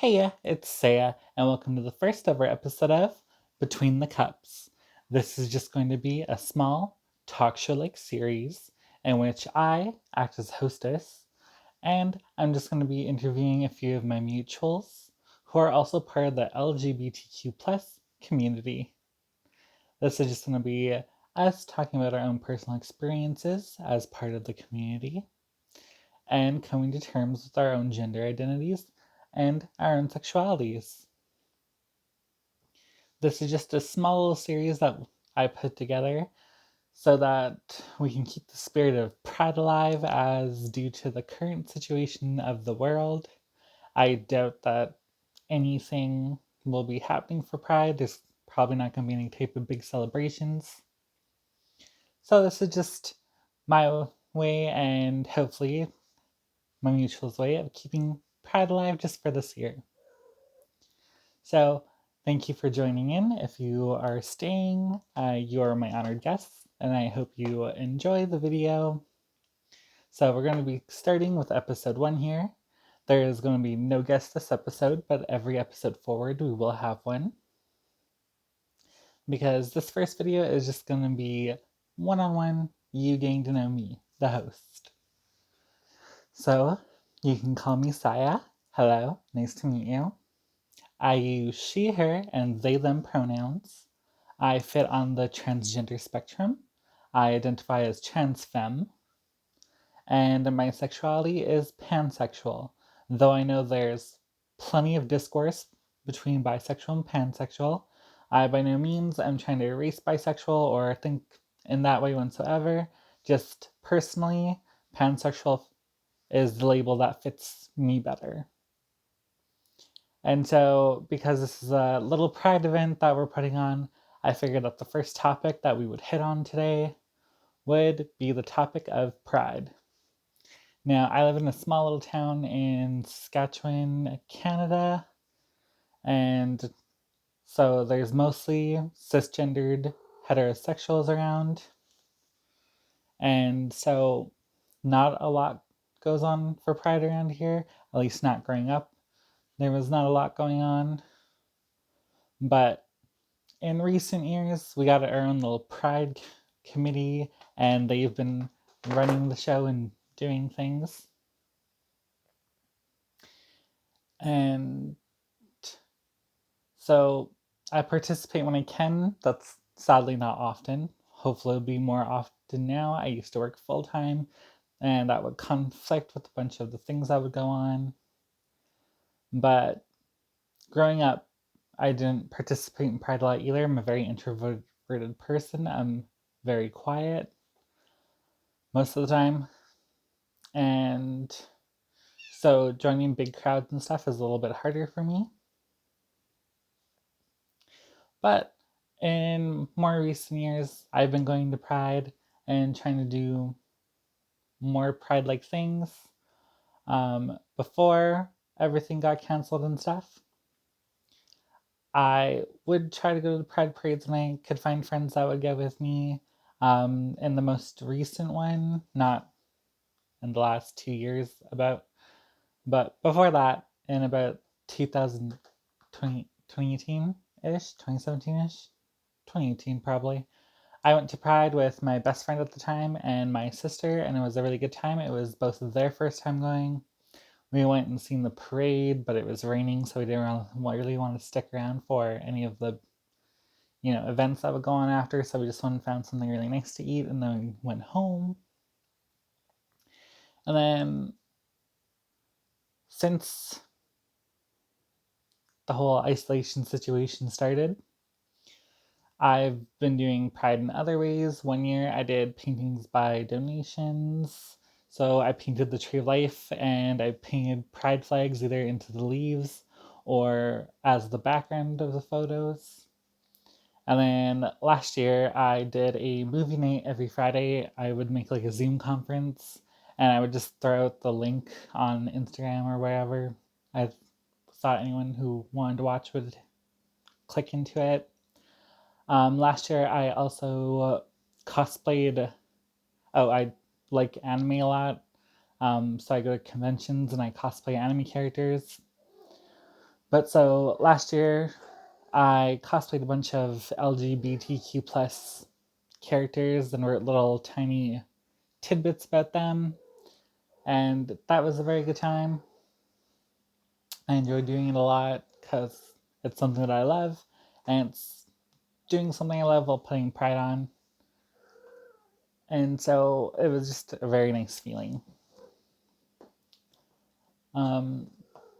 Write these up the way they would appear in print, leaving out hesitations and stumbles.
Heya, it's Saya, and welcome to the first ever episode of Between the Cups. This is just going to be a small talk show like series in which I act as hostess, and I'm just going to be interviewing a few of my mutuals who are also part of the LGBTQ plus community. This is just going to be us talking about our own personal experiences as part of the community and coming to terms with our own gender identities and our own sexualities. This is just a small little series that I put together so that we can keep the spirit of Pride alive, as due to the current situation of the world, I doubt that anything will be happening for Pride. There's probably not going to be any type of big celebrations. So this is just my way, and hopefully my mutual's way, of keeping Pride alive just for this year. So thank you for joining in. If you are staying, you are my honored guests, and I hope you enjoy the video. So we're going to be starting with episode 1 here. There is going to be no guest this episode, but every episode forward we will have one. Because this first video is just going to be one-on-one, you getting to know me, the host. So you can call me Saya. Hello, nice to meet you. I use she, her, and they, them pronouns. I fit on the transgender spectrum. I identify as trans femme. And my sexuality is pansexual, though I know there's plenty of discourse between bisexual and pansexual. I by no means am trying to erase bisexual or think in that way whatsoever. Just personally, pansexual is the label that fits me better. And so, because this is a little Pride event that we're putting on, I figured that the first topic that we would hit on today would be the topic of Pride. Now, I live in a small little town in Saskatchewan, Canada, and so there's mostly cisgendered heterosexuals around, and so not a lot goes on for Pride around here, at least not growing up. There was not a lot going on, but in recent years, we got our own little Pride committee, and they've been running the show and doing things. And so I participate when I can. That's sadly not often. Hopefully it'll be more often now. I used to work full time, and that would conflict with a bunch of the things that would go on. But growing up, I didn't participate in Pride a lot either. I'm a very introverted person. I'm very quiet most of the time. And so joining big crowds and stuff is a little bit harder for me. But in more recent years, I've been going to Pride and trying to do more Pride-like things. Before everything got canceled and stuff, I would try to go to the Pride parades when I could find friends that would go with me. In the most recent one, not in the last 2 years, but before that, in about 2020, 2018-ish, 2017-ish, 2018 probably, I went to Pride with my best friend at the time and my sister, and it was a really good time. It was both of their first time going. We went and seen the parade, but it was raining, so we didn't really want to stick around for any of the events that would go on after, so we just went and found something really nice to eat, and then we went home. And then, since the whole isolation situation started, I've been doing Pride in other ways. One year I did paintings by donations. So I painted the Tree of Life and I painted Pride flags either into the leaves or as the background of the photos. And then last year I did a movie night every Friday. I would make like a Zoom conference and I would just throw out the link on Instagram or wherever. I thought anyone who wanted to watch would click into it. Last year I also cosplayed. I like anime a lot. So I go to conventions and I cosplay anime characters. But so last year, I cosplayed a bunch of LGBTQ plus characters and wrote little tiny tidbits about them, and that was a very good time. I enjoyed doing it a lot because it's something that I love, and it's doing something I love while putting pride on. And so it was just a very nice feeling.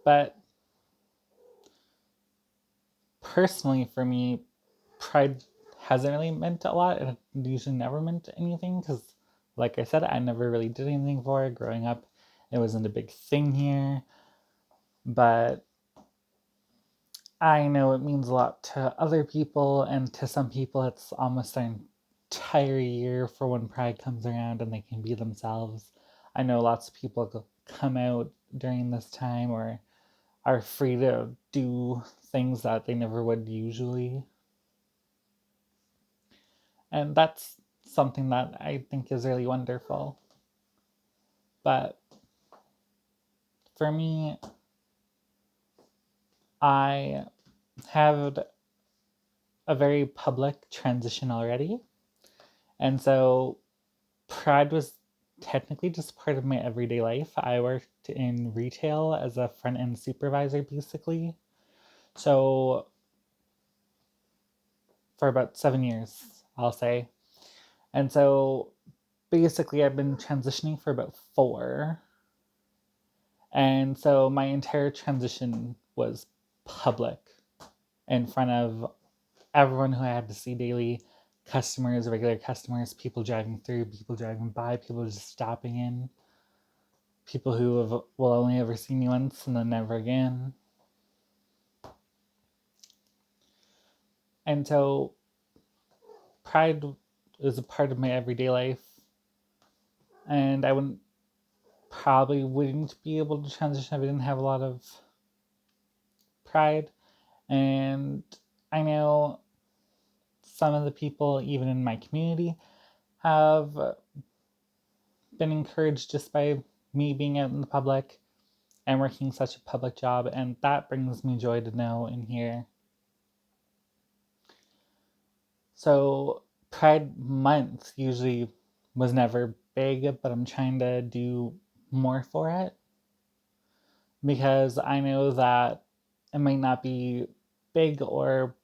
But personally, for me, pride hasn't really meant a lot. It usually never meant anything because, like I said, I never really did anything for it growing up. It wasn't a big thing here. But I know it means a lot to other people, and to some people, it's almost their entire year for when Pride comes around and they can be themselves. I know lots of people come out during this time or are free to do things that they never would usually. And that's something that I think is really wonderful. But for me, I had a very public transition already. And so Pride was technically just part of my everyday life. I worked in retail as a front end supervisor, basically. So for about 7 years, I'll say. And so basically, I've been transitioning for about 4. And so my entire transition was public in front of everyone who I had to see daily, customers, regular customers, people driving through, people driving by, people just stopping in, people who will only ever see me once and then never again. And so pride is a part of my everyday life, and I wouldn't be able to transition if I didn't have a lot of pride. And I know some of the people, even in my community, have been encouraged just by me being out in the public and working such a public job, and that brings me joy to know and hear. So, Pride Month usually was never big, but I'm trying to do more for it because I know that it might not be big or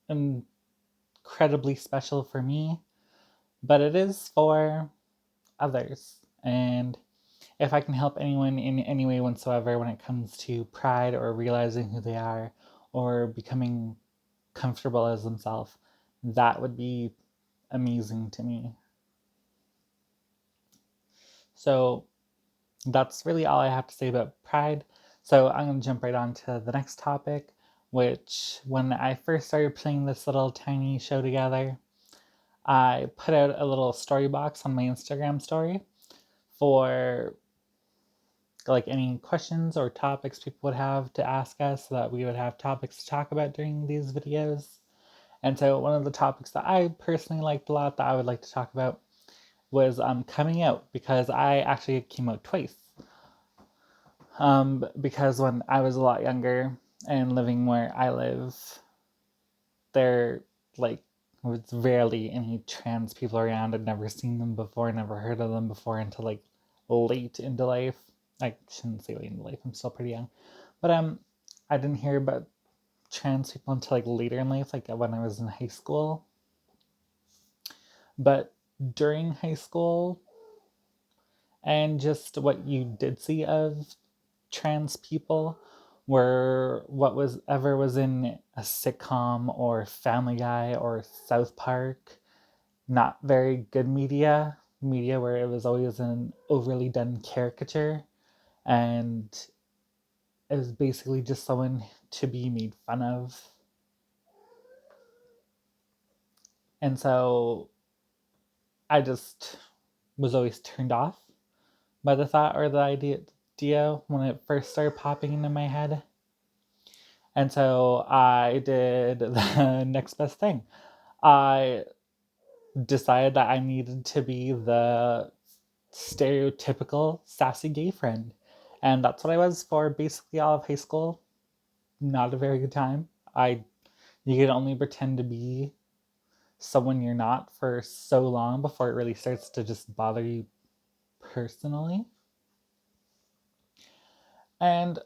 incredibly special for me, but it is for others. And if I can help anyone in any way whatsoever when it comes to pride or realizing who they are or becoming comfortable as themselves, that would be amazing to me. So that's really all I have to say about pride. So I'm going to jump right on to the next topic, which when I first started putting this little tiny show together, I put out a little story box on my Instagram story for like any questions or topics people would have to ask us so that we would have topics to talk about during these videos. And so one of the topics that I personally liked a lot that I would like to talk about was coming out, because I actually came out twice. Because when I was a lot younger and living where I live, there like was rarely any trans people around. I'd never seen them before, never heard of them before until like late into life. I shouldn't say late into life, I'm still pretty young. But I didn't hear about trans people until like later in life, like when I was in high school. But during high school, and just what you did see of trans people were what was in a sitcom or Family Guy or South Park. Not very good media where it was always an overly done caricature, and it was basically just someone to be made fun of. And so I just was always turned off by the thought or the idea when it first started popping into my head. And so I did the next best thing. I decided that I needed to be the stereotypical sassy gay friend. And that's what I was for basically all of high school. Not a very good time. You can only pretend to be someone you're not for so long before it really starts to just bother you personally. And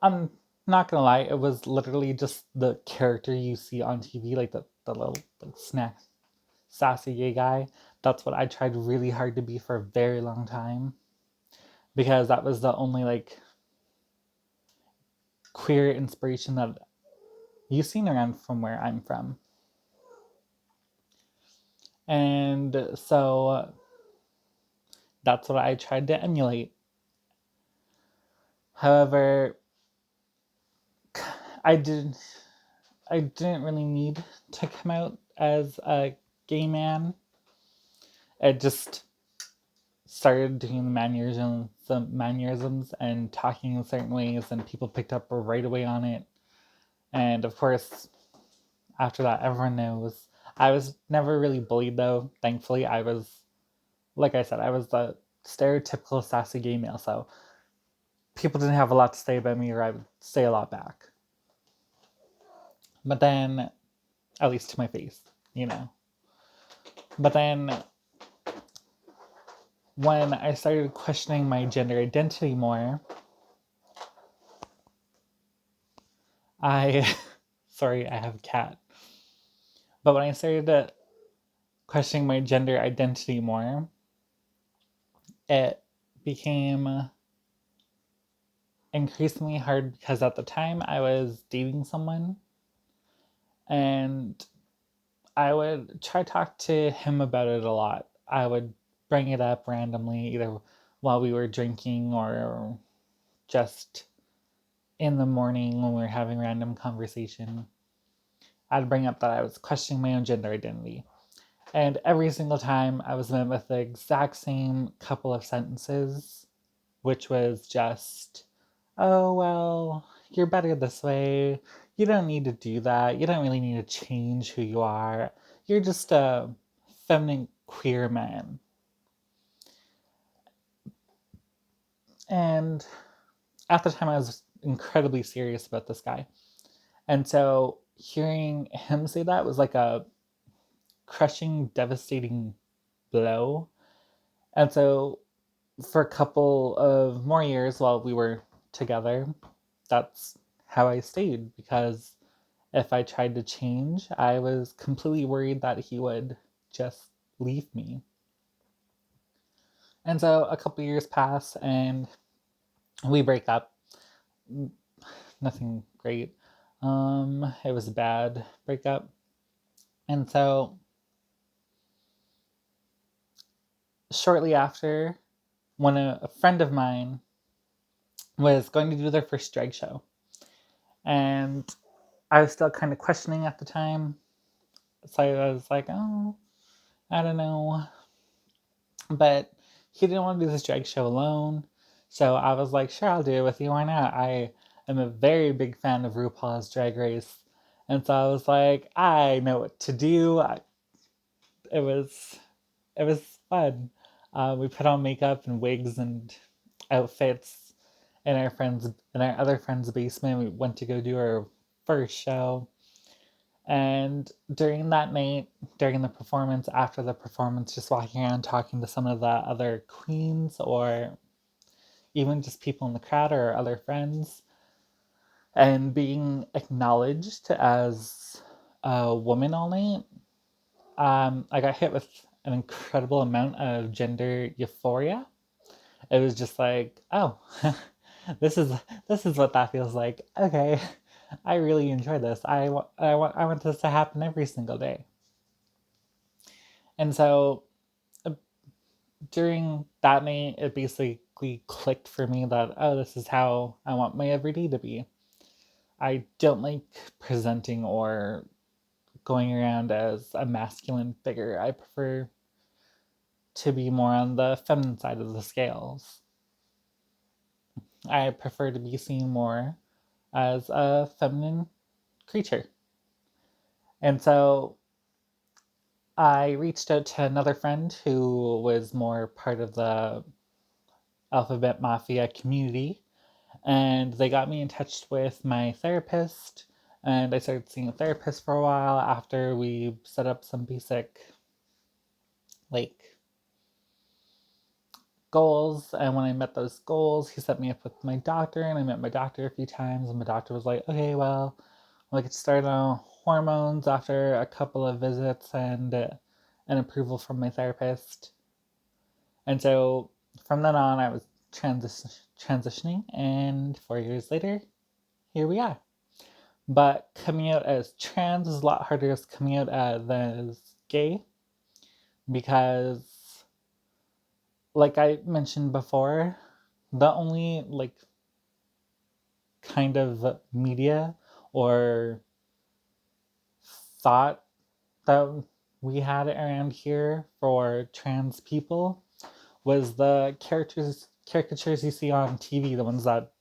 I'm not gonna lie, it was literally just the character you see on TV, like the little like snack sassy gay guy. That's what I tried really hard to be for a very long time. Because that was the only like queer inspiration that you've seen around from where I'm from. And so that's what I tried to emulate. However, I did I didn't really need to come out as a gay man. I just started doing the mannerisms and talking in certain ways, and people picked up right away on it. And of course, after that, everyone knows. I was never really bullied though. Thankfully, I was, like I said, I was the stereotypical sassy gay male, so people didn't have a lot to say about me, or I would say a lot back. But then, at least to my face, you know. But then when I started questioning my gender identity more, I sorry, I have a cat. But when I started questioning my gender identity more, it became increasingly hard because at the time I was dating someone and I would try to talk to him about it a lot. I would bring it up randomly, either while we were drinking or just in the morning when we were having random conversation. I'd bring up that I was questioning my own gender identity. And every single time I was met with the exact same couple of sentences, which was just, oh, well, you're better this way. You don't need to do that. You don't really need to change who you are. You're just a feminine queer man. And at the time, I was incredibly serious about this guy. And so hearing him say that was like a crushing, devastating blow. And so for a couple of more years while we were together, that's how I stayed because if I tried to change, I was completely worried that he would just leave me. And so a couple of years pass and we break up. Nothing great. It was a bad breakup. And so shortly after, when a friend of mine was going to do their first drag show, and I was still kind of questioning at the time. So I was like, oh, I don't know. But he didn't want to do this drag show alone. So I was like, sure, I'll do it with you. Why not? I am a very big fan of RuPaul's Drag Race. And so I was like, I know what to do. It was it was fun. We put on makeup and wigs and outfits in our other friend's basement. We went to go do our first show. And during that night, during the performance, after the performance, just walking around talking to some of the other queens or even just people in the crowd or other friends, and being acknowledged as a woman all night, I got hit with an incredible amount of gender euphoria. It was just like, oh, this is this is what that feels like. Okay, I really enjoy this. I want this to happen every single day. And so uh, during that night, it basically clicked for me that, oh, this is how I want my everyday to be. I don't like presenting or going around as a masculine figure. I prefer to be more on the feminine side of the scales. I prefer to be seen more as a feminine creature. And so I reached out to another friend who was more part of the Alphabet Mafia community, And they got me in touch with my therapist, and I started seeing a therapist for a while after we set up some basic, like, goals. And when I met those goals, he set me up with my doctor, and I met my doctor a few times, and my doctor was like, okay, well, we get started on hormones after a couple of visits and an approval from my therapist. And so from then on, I was transitioning, and 4 years later, here we are. But coming out as trans is a lot harder as coming out as gay, because, like I mentioned before, the only like kind of media or thought that we had around here for trans people was the caricatures you see on TV, the ones that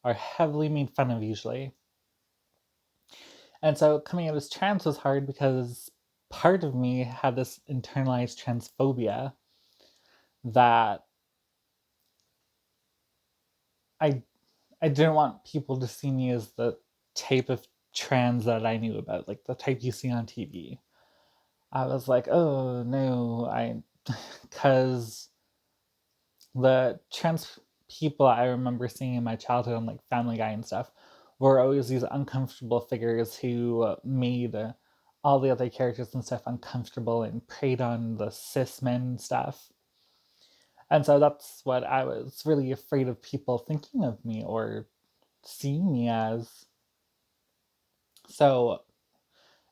are heavily made fun of usually. And so coming out as trans was hard because part of me had this internalized transphobia that I I didn't want people to see me as the type of trans that I knew about, like the type you see on TV. I was like, oh no, because the trans people I remember seeing in my childhood on like Family Guy and stuff were always these uncomfortable figures who made all the other characters and stuff uncomfortable and preyed on the cis men and stuff. And so that's what I was really afraid of people thinking of me or seeing me as. So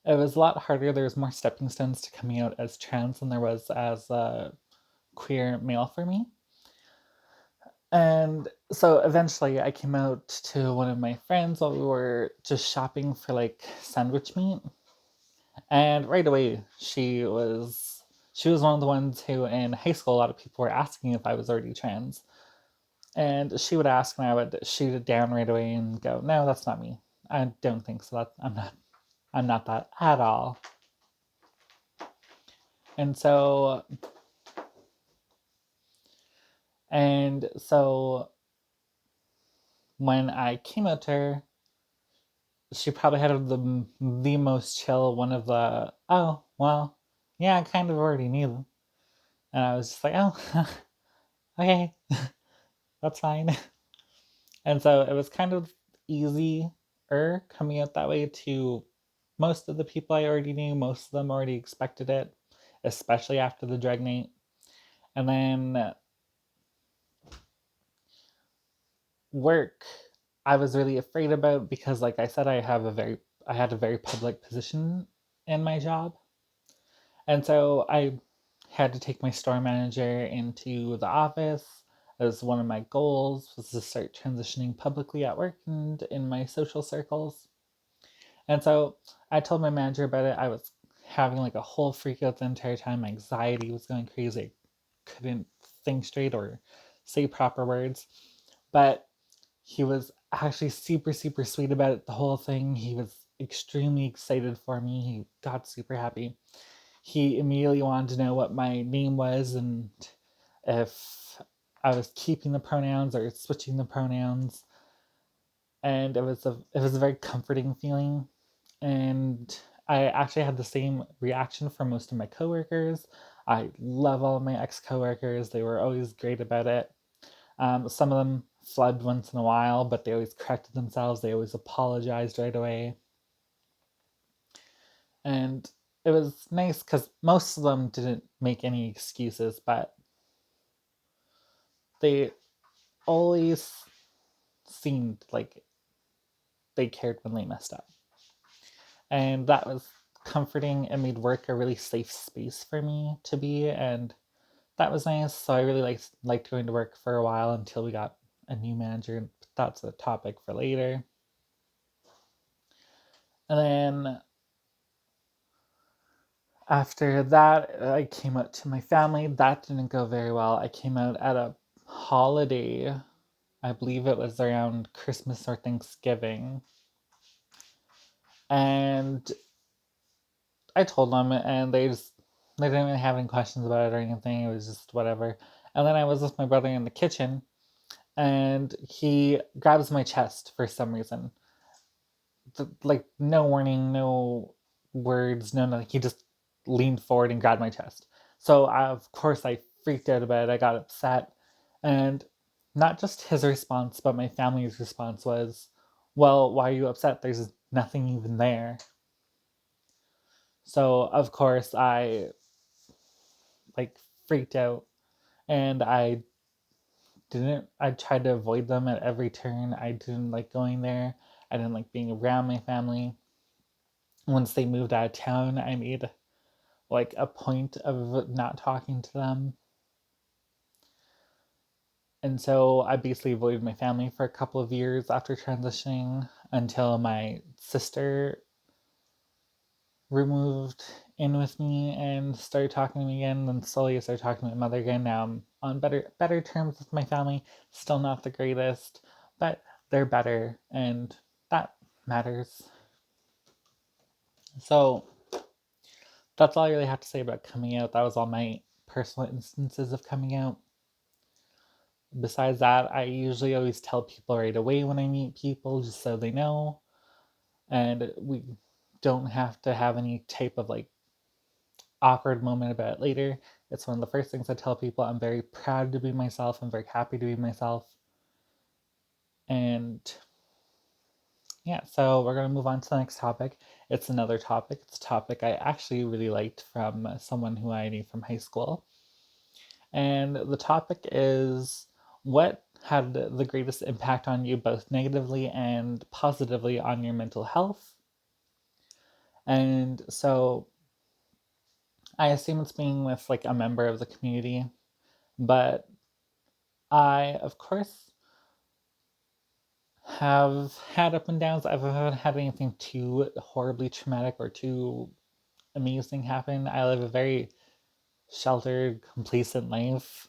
it was a lot harder. There was more stepping stones to coming out as trans than there was as a queer male for me. And so eventually I came out to one of my friends while we were just shopping for like sandwich meat. And right away she was one of the ones who in high school a lot of people were asking if I was already trans. And she would ask and I would shoot it down right away and go, no, that's not me. I don't think so. I'm not that at all. And so and so when I came out to her, she probably had the most chill one of the, oh, well, yeah, I kind of already knew. And I was just like, oh, okay, that's fine. And so it was kind of easier coming out that way to most of the people I already knew. Most of them already expected it, especially after the drag night. And then work, I was really afraid about because, like I said, I had a very public position in my job. And so I had to take my store manager into the office as one of my goals was to start transitioning publicly at work and in my social circles. And so I told my manager about it. I was having like a whole freak out the entire time. My anxiety was going crazy. I couldn't think straight or say proper words. But he was actually super, super sweet about it, the whole thing. He was extremely excited for me. He got super happy. He immediately wanted to know what my name was and if I was keeping the pronouns or switching the pronouns. And it was a very comforting feeling. And I actually had the same reaction from most of my coworkers. I love all of my ex coworkers. They were always great about it. Some of them flubbed once in a while, but they always corrected themselves. They always apologized right away. And it was nice because most of them didn't make any excuses, but they always seemed like they cared when they messed up. And that was comforting. It made work a really safe space for me to be, and that was nice. So I really liked going to work for a while until we got a new manager. That's a topic for later. And then after that, I came out to my family. That didn't go very well. I came out at a holiday. I believe it was around Christmas or Thanksgiving. And I told them, and they didn't really have any questions about it or anything. It was just whatever. And then I was with my brother in the kitchen, and he grabs my chest for some reason. Like, no warning, no words, no nothing. He just leaned forward and grabbed my chest. So, of course, I freaked out about it. I got upset. And not just his response, but my family's response was, well, why are you upset? There's nothing even there. So, of course, I like freaked out, and I tried to avoid them at every turn. I didn't like going there. I didn't like being around my family. Once they moved out of town, I made like a point of not talking to them. And so I basically avoided my family for a couple of years after transitioning until my sister removed in with me and started talking to me again. Then slowly I started talking to my mother again. Now I'm on better terms with my family. Still not the greatest, but they're better, and that matters. So that's all I really have to say about coming out. That was all my personal instances of coming out. Besides that, I usually always tell people right away when I meet people just so they know. And we don't have to have any type of like awkward moment about it later. It's one of the first things I tell people. I'm very proud to be myself. I'm very happy to be myself. And yeah, so we're going to move on to the next topic. It's another topic. It's a topic I actually really liked from someone who I knew from high school. And the topic is, what had the greatest impact on you, both negatively and positively, on your mental health? And so I assume it's being with like a member of the community, but I, of course, have had up and downs. I haven't had anything too horribly traumatic or too amazing happen. I live a very sheltered, complacent life.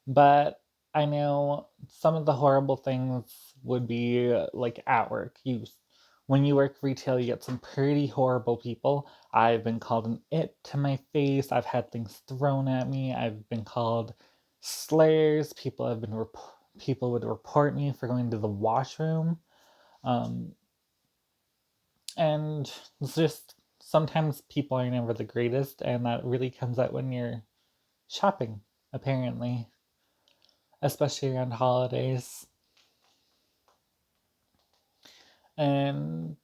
But I know some of the horrible things would be like at work. When you work retail, you get some pretty horrible people. I've been called an it to my face. I've had things thrown at me. I've been called slurs. People would report me for going to the washroom. Um, and it's just sometimes people are never the greatest, and that really comes out when you're shopping, apparently, especially around holidays. And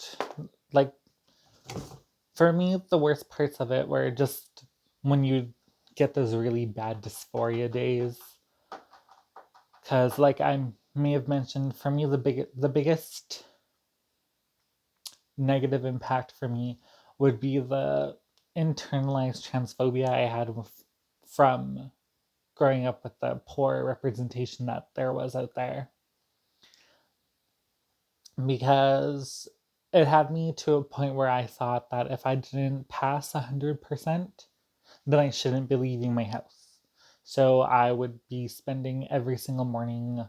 like, for me, the worst parts of it were just when you get those really bad dysphoria days. Because, like I may have mentioned, for me, the biggest negative impact for me would be the internalized transphobia I had from growing up with the poor representation that there was out there. Because it had me to a point where I thought that if I didn't pass 100%, then I shouldn't be leaving my house. So I would be spending every single morning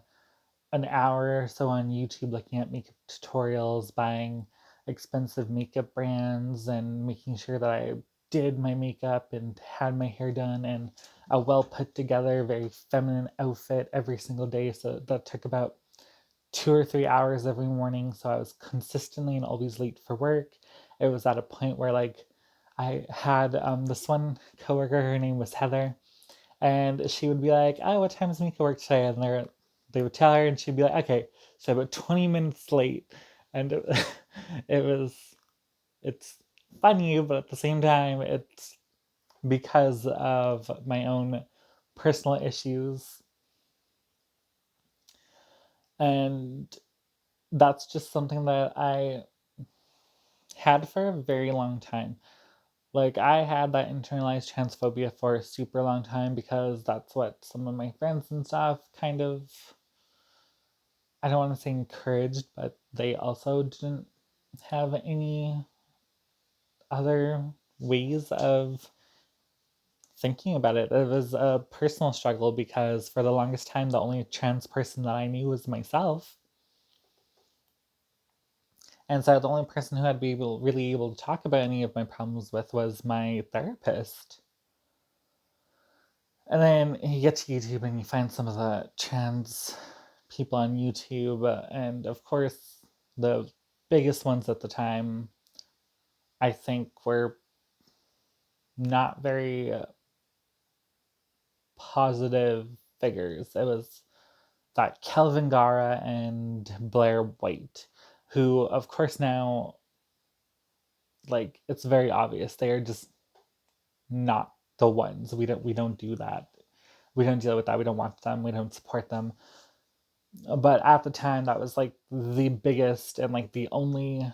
an hour or so on YouTube looking at makeup tutorials, buying expensive makeup brands, and making sure that I did my makeup and had my hair done and a well put together, very feminine outfit every single day. So that took about 2 or 3 hours every morning. So I was consistently and always late for work. It was at a point where, like, I had this one coworker, her name was Heather, and she would be like, "Oh, what time does Mika work today?" And they would tell her, and she'd be like, "Okay, so about 20 minutes late." And it was, it's funny, but at the same time, it's because of my own personal issues. And that's just something that I had for a very long time. Like, I had that internalized transphobia for a super long time because that's what some of my friends and stuff kind of, I don't want to say encouraged, but they also didn't have any other ways of thinking about it. It was a personal struggle because for the longest time, the only trans person that I knew was myself. And so the only person who I'd be really able to talk about any of my problems with was my therapist. And then you get to YouTube and you find some of the trans people on YouTube, and of course, the biggest ones at the time, I think, were not very positive figures. It was that Kelvin Gara and Blair White, who, of course, now, like, it's very obvious they are just not the ones. We don't do that. We don't deal with that. We don't want them. We don't support them. But at the time, that was like the biggest and like the only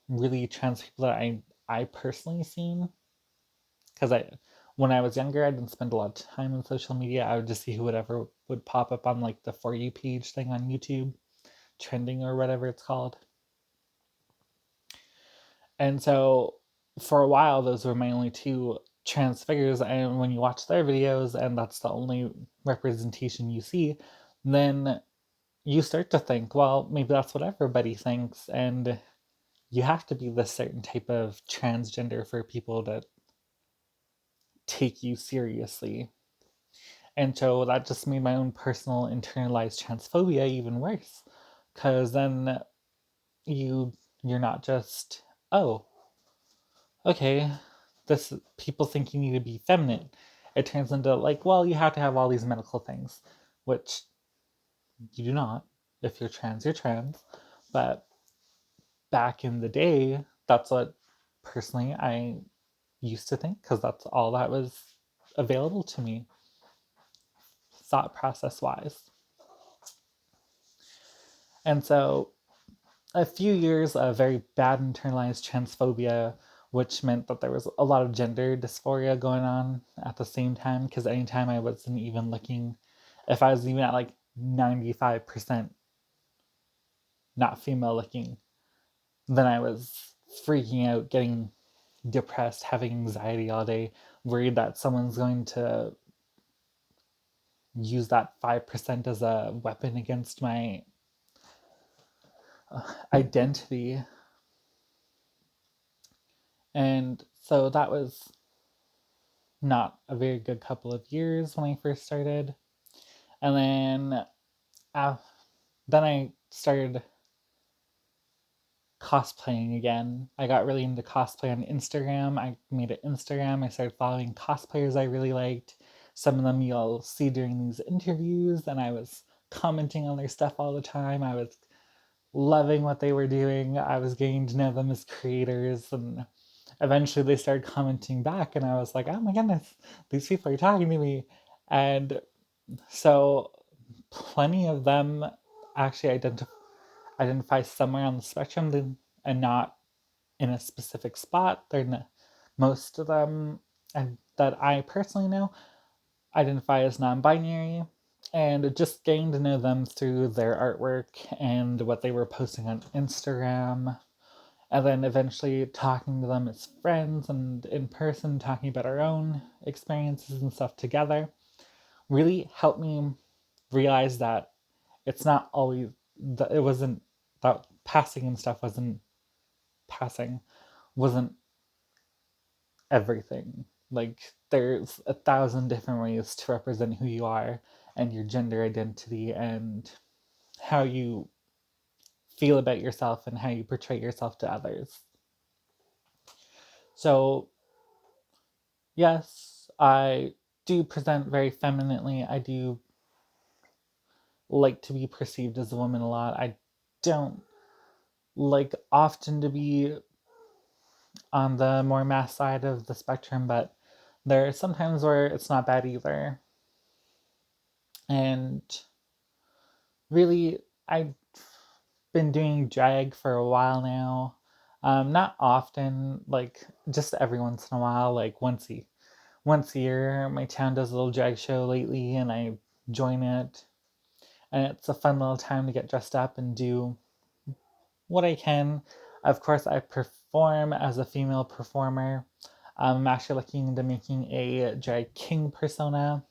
really trans people that I personally seen. Because when I was younger, I didn't spend a lot of time on social media. I would just see whoever would pop up on like the For You page thing on YouTube, trending or whatever it's called. And so for a while, those were my only two trans figures. And when you watch their videos and that's the only representation you see, then you start to think, well, maybe that's what everybody thinks. And you have to be this certain type of transgender for people to take you seriously. And so that just made my own personal internalized transphobia even worse. Because then you're not just, oh, okay, this people think you need to be feminine. It turns into like, well, you have to have all these medical things, which you do not. If you're trans, you're trans. But back in the day, that's what personally I used to think, because that's all that was available to me, thought process wise. And so a few years of very bad internalized transphobia, which meant that there was a lot of gender dysphoria going on at the same time. Because anytime I wasn't even looking, if I was even at like 95% not female looking, then I was freaking out, getting depressed, having anxiety all day, worried that someone's going to use that 5% as a weapon against my identity. And so that was not a very good couple of years when I first started. And then I started cosplaying again. I got really into cosplay on Instagram. I made an Instagram. I started following cosplayers I really liked. Some of them you'll see during these interviews, and I was commenting on their stuff all the time. I was loving what they were doing. I was getting to know them as creators, and eventually they started commenting back, and I was like, oh my goodness, these people are talking to me. And so plenty of them actually identify somewhere on the spectrum and not in a specific spot. Most of them, and that I personally know, identify as non-binary. And just getting to know them through their artwork and what they were posting on Instagram, and then eventually talking to them as friends and in person, talking about our own experiences and stuff together, really helped me realize that it's not always that it wasn't that passing and stuff passing wasn't everything. Like there's 1,000 different ways to represent who you are and your gender identity and how you feel about yourself and how you portray yourself to others. So yes, I do present very femininely. I do like to be perceived as a woman a lot. I don't like often to be on the more mass side of the spectrum, but there are some times where it's not bad either. And really, I've been doing drag for a while now. Not often, like just every once in a while, like once a year. My town does a little drag show lately, and I join it. And it's a fun little time to get dressed up and do what I can. Of course, I perform as a female performer. I'm actually looking into making a drag king persona.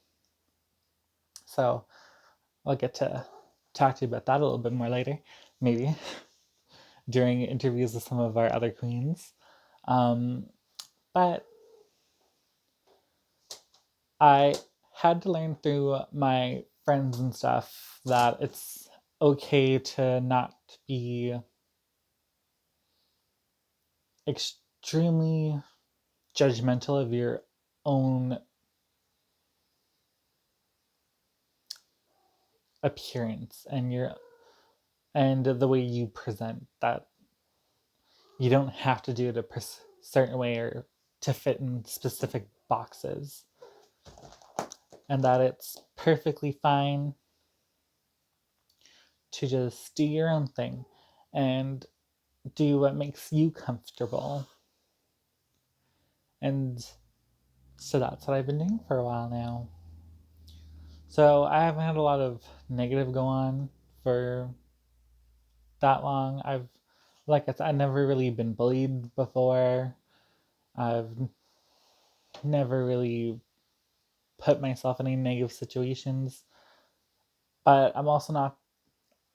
So I'll get to talk to you about that a little bit more later, maybe, during interviews with some of our other queens. But I had to learn through my friends and stuff that it's okay to not be extremely judgmental of your own appearance and the way you present, that you don't have to do it a certain way or to fit in specific boxes, and that it's perfectly fine to just do your own thing and do what makes you comfortable. And so that's what I've been doing for a while now. So I haven't had a lot of negative go on for that long. Like I said, I've never really been bullied before. I've never really put myself in any negative situations. But I'm also not,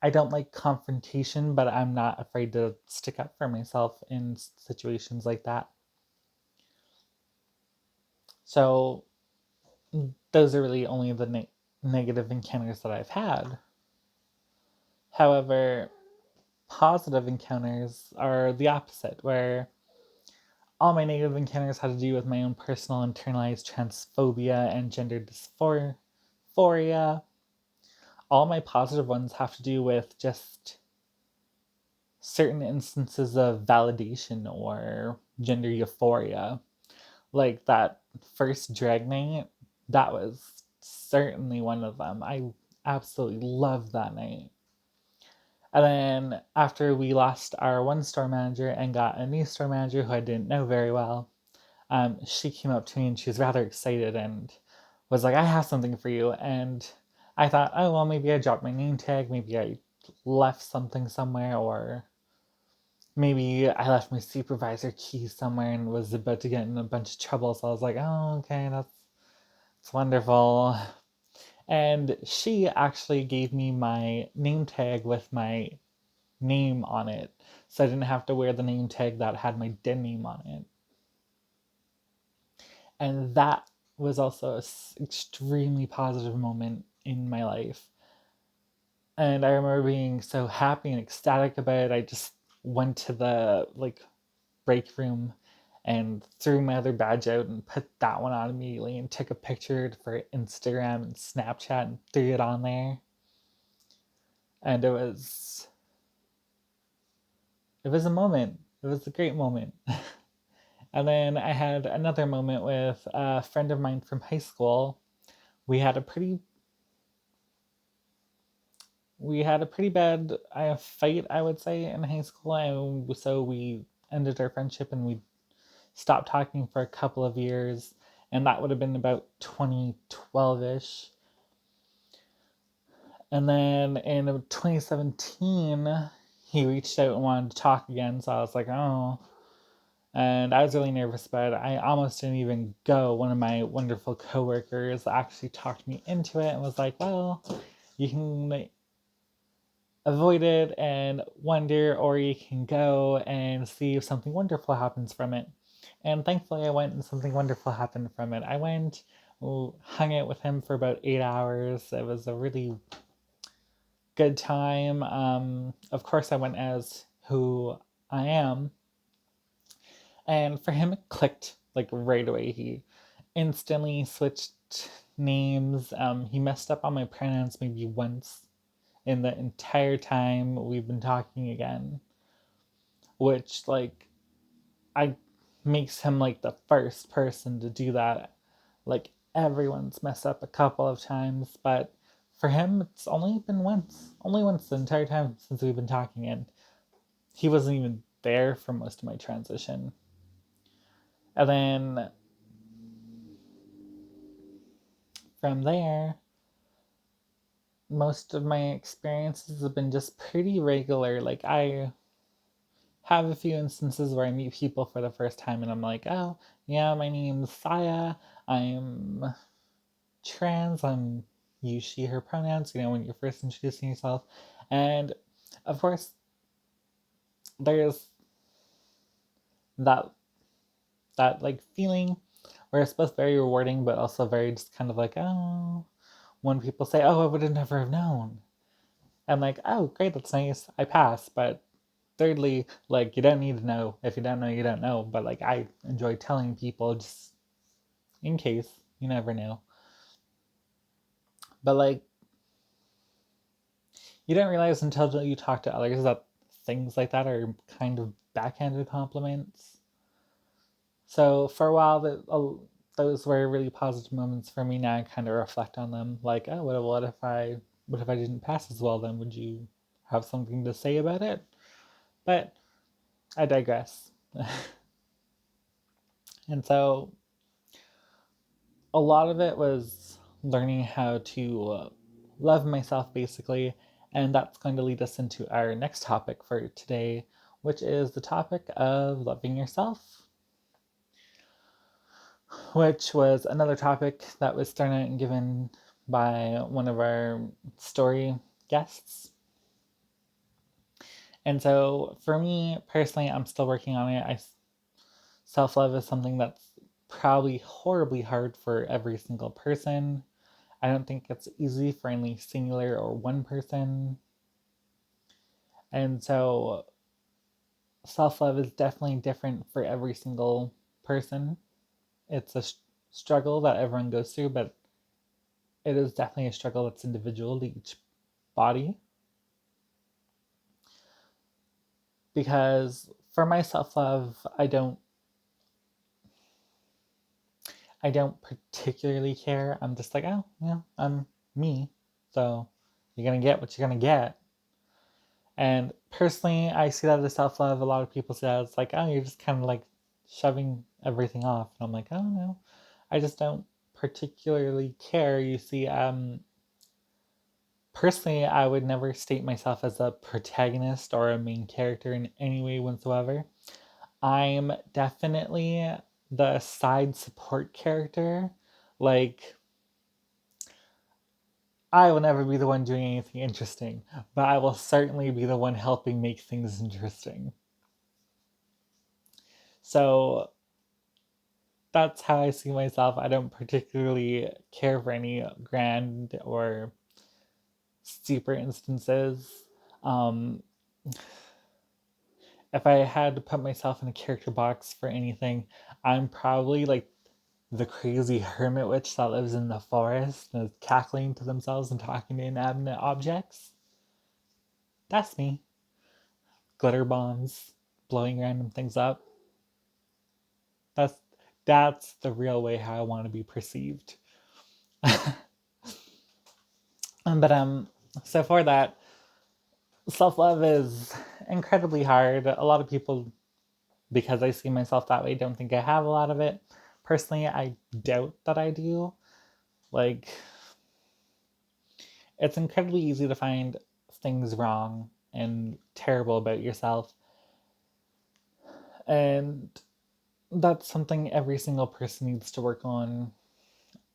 I don't like confrontation, but I'm not afraid to stick up for myself in situations like that. So those are really only the negative encounters that I've had. However, positive encounters are the opposite, where all my negative encounters had to do with my own personal internalized transphobia and gender dysphoria. All my positive ones have to do with just certain instances of validation or gender euphoria. Like that first drag night, that was certainly one of them. I absolutely loved that night. And then after we lost our one store manager and got a new store manager who I didn't know very well, she came up to me and she was rather excited and was like, "I have something for you." And I thought, oh, well, maybe I dropped my name tag, maybe I left something somewhere, or maybe I left my supervisor key somewhere and was about to get in a bunch of trouble. So I was like, oh, okay, that's wonderful. And she actually gave me my name tag with my name on it. So I didn't have to wear the name tag that had my dead name on it. And that was also an extremely positive moment in my life. And I remember being so happy and ecstatic about it. I just went to the break room and threw my other badge out and put that one on immediately and took a picture for Instagram and Snapchat and threw it on there. And it was a moment. It was a great moment. And then I had another moment with a friend of mine from high school. We had a pretty bad fight, I would say, in high school, and so we ended our friendship and we stopped talking for a couple of years, and that would have been about 2012ish. And then in 2017, he reached out and wanted to talk again, so I was like, oh. And I was really nervous about it. I almost didn't even go. One of my wonderful coworkers actually talked me into it and was like, well, you can avoid it and wonder, or you can go and see if something wonderful happens from it. And thankfully, I went and something wonderful happened from it. I went, hung out with him for about 8 hours. It was a really good time. Of course, I went as who I am. And for him, it clicked like right away. He instantly switched names. He messed up on my pronouns maybe once in the entire time we've been talking again, which I makes him like the first person to do that. Like everyone's messed up a couple of times, but for him it's only been only once the entire time since we've been talking, and he wasn't even there for most of my transition. And then from there, most of my experiences have been just pretty regular. Like I have a few instances where I meet people for the first time and I'm like, oh, yeah, my name's Saya. I'm trans. I'm use she, her pronouns, when you're first introducing yourself. And of course, there's that feeling where it's both very rewarding but also very just kind of like, oh, when people say, oh, I would have never have known. I'm like, oh, great, that's nice. I pass. But thirdly, like, you don't need to know. If you don't know, you don't know. But like, I enjoy telling people just in case. You never know. But like, you don't realize until you talk to others that things like that are kind of backhanded compliments. So for a while, those were really positive moments for me. Now I kind of reflect on them, like, oh, what if I didn't pass as well? Then would you have something to say about it? But I digress. And so a lot of it was learning how to love myself, basically, and that's going to lead us into our next topic for today, which is the topic of loving yourself, which was another topic that was started and given by one of our story guests. And so for me personally, I'm still working on it. Self love is something that's probably horribly hard for every single person. I don't think it's easy for any singular or one person. And so self love is definitely different for every single person. It's a struggle that everyone goes through, but it is definitely a struggle that's individual to each body. Because for my self love, I don't particularly care. I'm just like, oh, yeah, I'm me. So you're going to get what you're going to get. And personally, I see that as self love. A lot of people see that as like, oh, you're just kind of like shoving everything off. And I'm like, oh, no, I just don't particularly care. You see, personally, I would never state myself as a protagonist or a main character in any way whatsoever. I'm definitely the side support character. Like, I will never be the one doing anything interesting, but I will certainly be the one helping make things interesting. So that's how I see myself. I don't particularly care for any grand or super instances. Um, if I had to put myself in a character box for anything, I'm probably like the crazy hermit witch that lives in the forest and is cackling to themselves and talking to inanimate objects. That's me. Glitter bombs, blowing random things up. That's that's the real way how I want to be perceived. But so for that, self love is incredibly hard. A lot of people, because I see myself that way, don't think I have a lot of it. Personally, I doubt that I do. Like, it's incredibly easy to find things wrong and terrible about yourself. And that's something every single person needs to work on.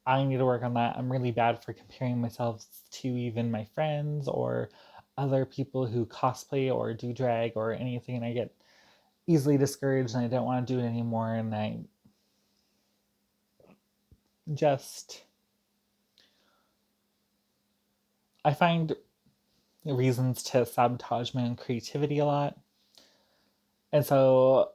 I need to work on that. I'm really bad for comparing myself to even my friends or other people who cosplay or do drag or anything, and I get easily discouraged and I don't want to do it anymore. And I just, I find reasons to sabotage my own creativity a lot. And so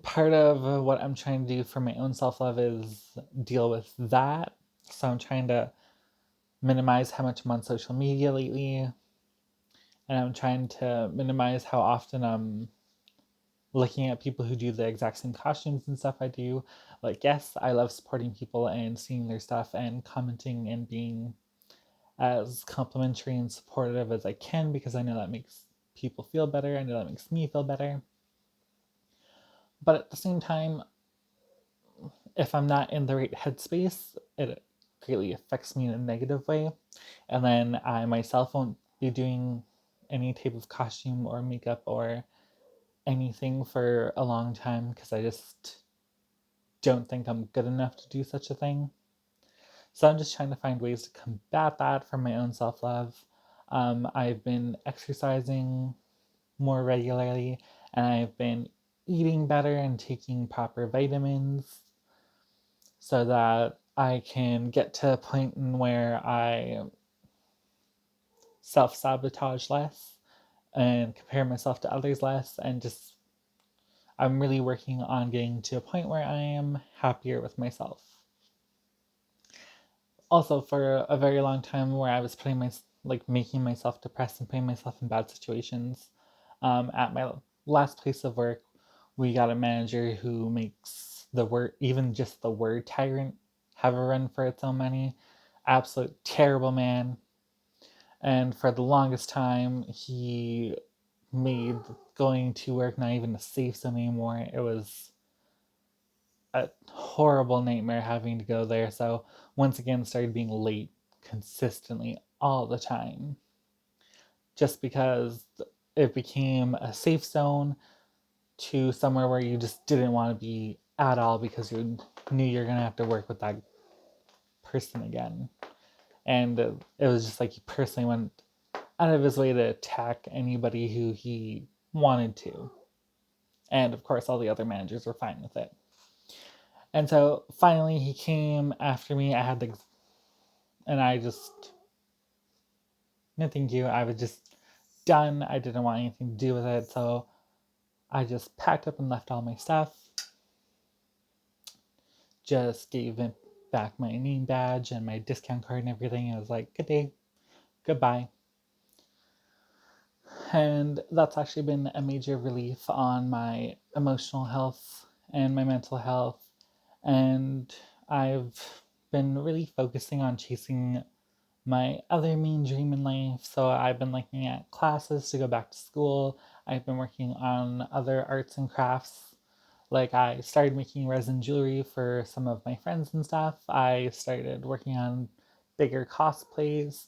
part of what I'm trying to do for my own self love is deal with that. So I'm trying to minimize how much I'm on social media lately, and I'm trying to minimize how often I'm looking at people who do the exact same costumes and stuff I do. Like, yes, I love supporting people and seeing their stuff and commenting and being as complimentary and supportive as I can, because I know that makes people feel better. I know that makes me feel better. But at the same time, if I'm not in the right headspace, it greatly affects me in a negative way. And then I myself won't be doing any type of costume or makeup or anything for a long time because I just don't think I'm good enough to do such a thing. So I'm just trying to find ways to combat that for my own self love. I've been exercising more regularly, and I've been eating better and taking proper vitamins. so that I can get to a point in where I self sabotage less and compare myself to others less, and just I'm really working on getting to a point where I am happier with myself. Also, for a very long time, where I was making myself depressed and putting myself in bad situations. At my last place of work, we got a manager who makes the word, even just the word tyrant, have a run for its own money. Absolute terrible man. And for the longest time, he made going to work not even a safe zone anymore. It was a horrible nightmare having to go there. So once again, started being late consistently all the time, just because it became a safe zone to somewhere where you just didn't want to be at all, because you knew you're gonna have to work with that person again. And it was just like he personally went out of his way to attack anybody who he wanted to. And of course, all the other managers were fine with it. And so finally, he came after me. And I just, no, thank you. I was just done. I didn't want anything to do with it. So I just packed up and left all my stuff. Just gave him back my name badge and my discount card and everything. I was like, good day, goodbye. And that's actually been a major relief on my emotional health and my mental health. And I've been really focusing on chasing my other main dream in life. So I've been looking at classes to go back to school. I've been working on other arts and crafts. Like, I started making resin jewelry for some of my friends and stuff. I started working on bigger cosplays,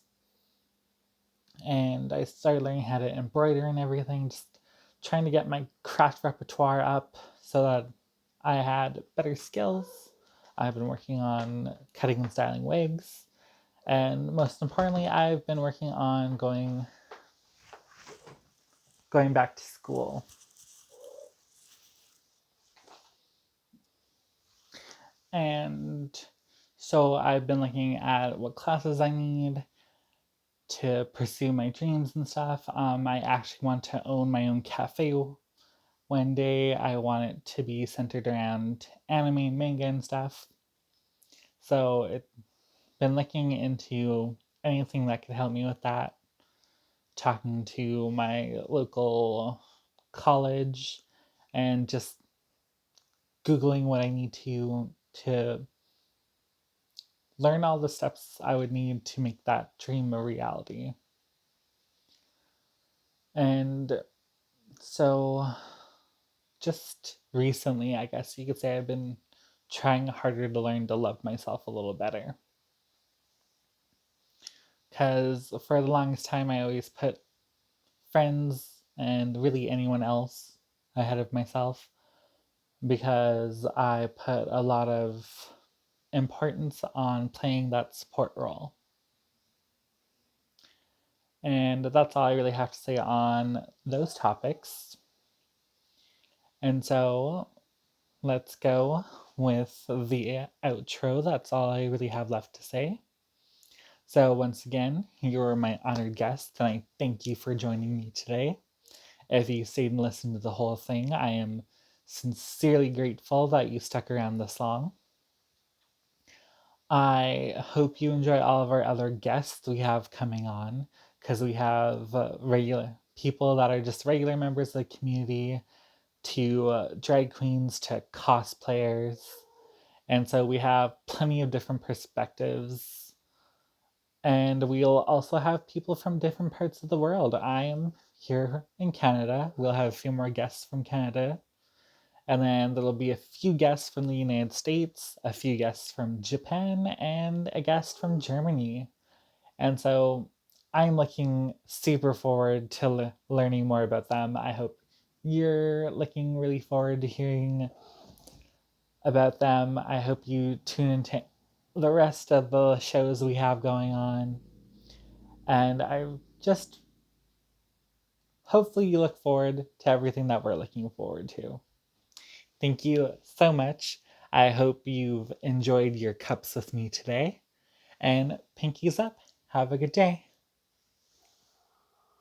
and I started learning how to embroider and everything, just trying to get my craft repertoire up so that I had better skills. I've been working on cutting and styling wigs, and most importantly, I've been working on going back to school. And so I've been looking at what classes I need to pursue my dreams and stuff. I actually want to own my own cafe one day. I want it to be centered around anime and manga and stuff. So I've been looking into anything that could help me with that. Talking to my local college and just Googling what I need to learn all the steps I would need to make that dream a reality. And so just recently, I guess you could say, I've been trying harder to learn to love myself a little better. Because for the longest time, I always put friends and really anyone else ahead of myself, because I put a lot of importance on playing that support role. And that's all I really have to say on those topics. And so let's go with the outro. That's all I really have left to say. So, once again, you're my honored guest, and I thank you for joining me today. If you stayed and listened to the whole thing, I am sincerely grateful that you stuck around this long. I hope you enjoy all of our other guests we have coming on, because we have regular people that are just regular members of the community, to drag queens, to cosplayers. And so we have plenty of different perspectives. And we'll also have people from different parts of the world. I am here in Canada. We'll have a few more guests from Canada. And then there'll be a few guests from the United States, a few guests from Japan, and a guest from Germany. And so I'm looking super forward to learning more about them. I hope you're looking really forward to hearing about them. I hope you tune into the rest of the shows we have going on. And I just hopefully you look forward to everything that we're looking forward to. Thank you so much. I hope you've enjoyed your cups with me today. And pinkies up. Have a good day.